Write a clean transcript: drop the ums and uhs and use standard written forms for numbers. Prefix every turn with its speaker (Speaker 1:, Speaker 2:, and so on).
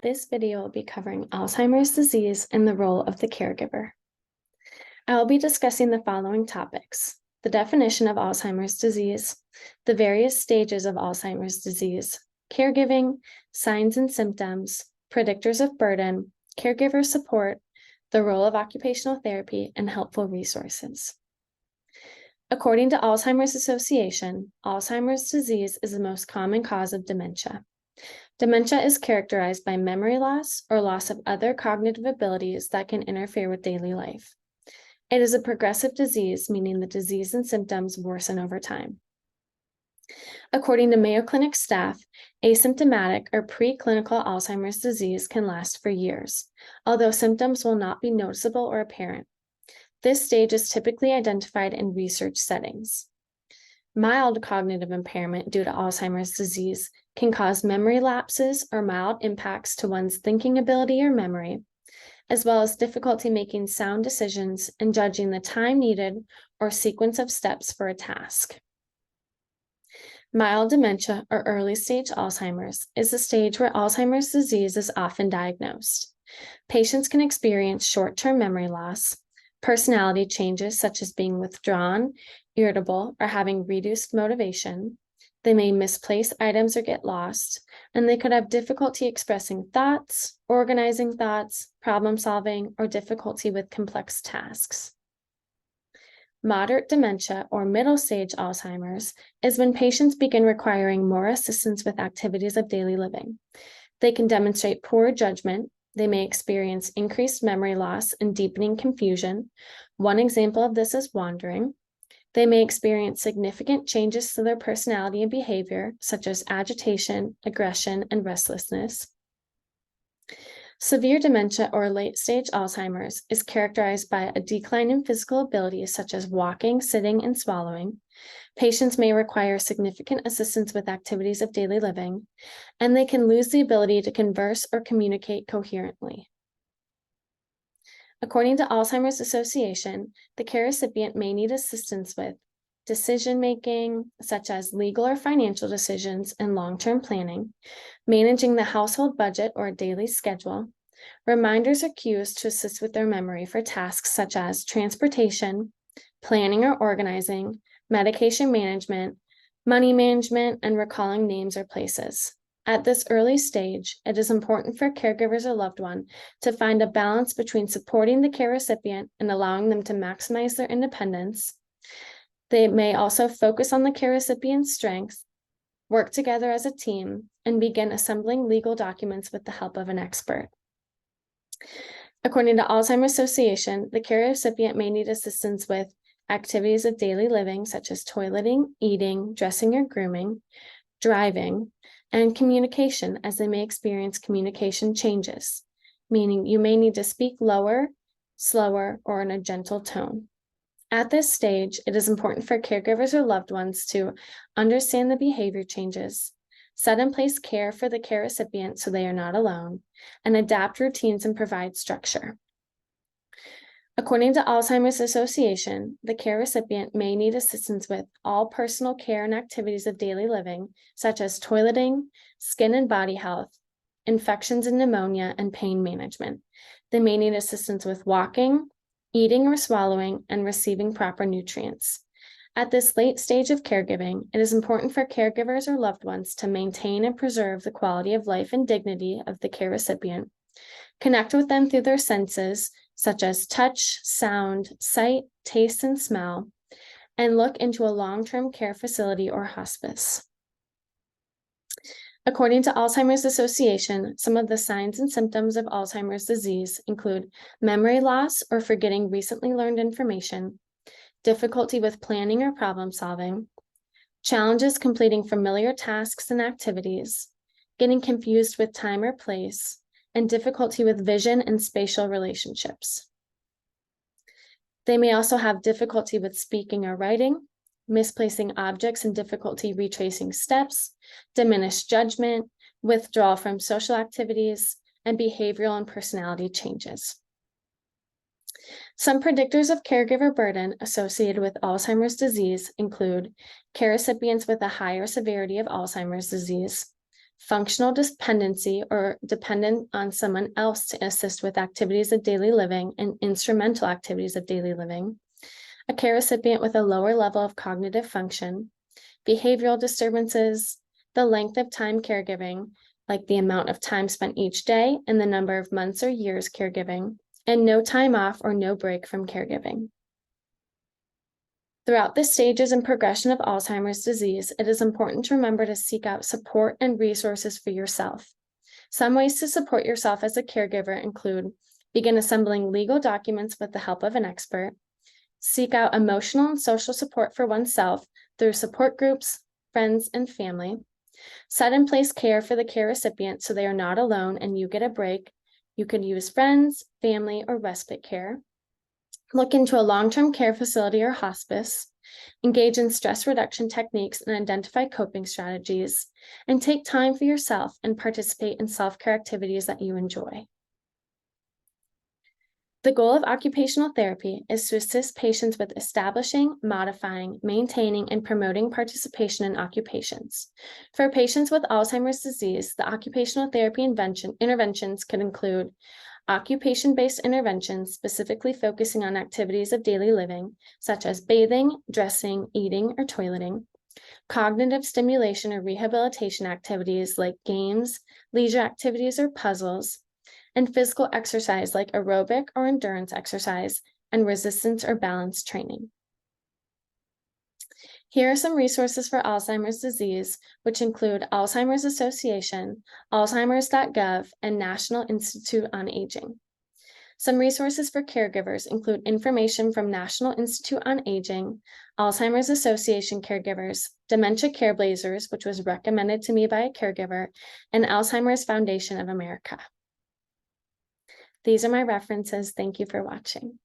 Speaker 1: This video will be covering Alzheimer's disease and the role of the caregiver. I will be discussing the following topics: the definition of Alzheimer's disease, the various stages of Alzheimer's disease, caregiving, signs and symptoms, predictors of burden, caregiver support, the role of occupational therapy, and helpful resources. According to Alzheimer's Association, Alzheimer's disease is the most common cause of dementia. Dementia is characterized by memory loss or loss of other cognitive abilities that can interfere with daily life. It is a progressive disease, meaning the disease and symptoms worsen over time. According to Mayo Clinic staff, asymptomatic or preclinical Alzheimer's disease can last for years, although symptoms will not be noticeable or apparent. This stage is typically identified in research settings. Mild cognitive impairment due to Alzheimer's disease can cause memory lapses or mild impacts to one's thinking ability or memory, as well as difficulty making sound decisions and judging the time needed or sequence of steps for a task. Mild dementia or early stage Alzheimer's is a stage where Alzheimer's disease is often diagnosed. Patients can experience short-term memory loss, personality changes such as being withdrawn, irritable, or having reduced motivation. They may misplace items or get lost, and they could have difficulty expressing thoughts, organizing thoughts, problem solving, or difficulty with complex tasks. Moderate dementia or middle stage Alzheimer's is when patients begin requiring more assistance with activities of daily living. They can demonstrate poor judgment. They may experience increased memory loss and deepening confusion. One example of this is wandering. They may experience significant changes to their personality and behavior, such as agitation, aggression, and restlessness. Severe dementia or late-stage Alzheimer's is characterized by a decline in physical abilities such as walking, sitting, and swallowing. Patients may require significant assistance with activities of daily living, and they can lose the ability to converse or communicate coherently. According to Alzheimer's Association, the care recipient may need assistance with decision-making, such as legal or financial decisions and long-term planning, managing the household budget or daily schedule, reminders or cues to assist with their memory for tasks such as transportation, planning or organizing, medication management, money management, and recalling names or places. At this early stage, it is important for caregivers or loved one to find a balance between supporting the care recipient and allowing them to maximize their independence. They may also focus on the care recipient's strengths, work together as a team, and begin assembling legal documents with the help of an expert. According to Alzheimer's Association, the care recipient may need assistance with activities of daily living, such as toileting, eating, dressing or grooming, driving, and communication, as they may experience communication changes, meaning you may need to speak lower, slower, or in a gentle tone. At this stage, it is important for caregivers or loved ones to understand the behavior changes, set in place care for the care recipient so they are not alone, and adapt routines and provide structure. According to Alzheimer's Association, the care recipient may need assistance with all personal care and activities of daily living, such as toileting, skin and body health, infections and pneumonia, and pain management. They may need assistance with walking, eating or swallowing, and receiving proper nutrients. At this late stage of caregiving, it is important for caregivers or loved ones to maintain and preserve the quality of life and dignity of the care recipient, connect with them through their senses, such as touch, sound, sight, taste, and smell, and look into a long-term care facility or hospice. According to Alzheimer's Association, some of the signs and symptoms of Alzheimer's disease include memory loss or forgetting recently learned information, difficulty with planning or problem solving, challenges completing familiar tasks and activities, getting confused with time or place, and difficulty with vision and spatial relationships. They may also have difficulty with speaking or writing, misplacing objects and difficulty retracing steps, diminished judgment, withdrawal from social activities, and behavioral and personality changes. Some predictors of caregiver burden associated with Alzheimer's disease include care recipients with a higher severity of Alzheimer's disease, functional dependency or dependent on someone else to assist with activities of daily living and instrumental activities of daily living, a care recipient with a lower level of cognitive function, behavioral disturbances, the length of time caregiving, like the amount of time spent each day and the number of months or years caregiving, and no time off or no break from caregiving. Throughout the stages and progression of Alzheimer's disease, it is important to remember to seek out support and resources for yourself. Some ways to support yourself as a caregiver include begin assembling legal documents with the help of an expert, seek out emotional and social support for oneself through support groups, friends, and family, set in place care for the care recipient so they are not alone and you get a break. You could use friends, family, or respite care. Look into a long-term care facility or hospice, engage in stress reduction techniques and identify coping strategies, and take time for yourself and participate in self-care activities that you enjoy. The goal of occupational therapy is to assist patients with establishing, modifying, maintaining, and promoting participation in occupations. For patients with Alzheimer's disease, the occupational therapy interventions could include occupation-based interventions specifically focusing on activities of daily living, such as bathing, dressing, eating, or toileting, cognitive stimulation or rehabilitation activities like games, leisure activities, or puzzles, and physical exercise like aerobic or endurance exercise and resistance or balance training. Here are some resources for Alzheimer's disease, which include Alzheimer's Association, alzheimers.gov, and National Institute on Aging. Some resources for caregivers include information from National Institute on Aging, Alzheimer's Association caregivers, Dementia Care Blazers, which was recommended to me by a caregiver, and Alzheimer's Foundation of America. These are my references. Thank you for watching.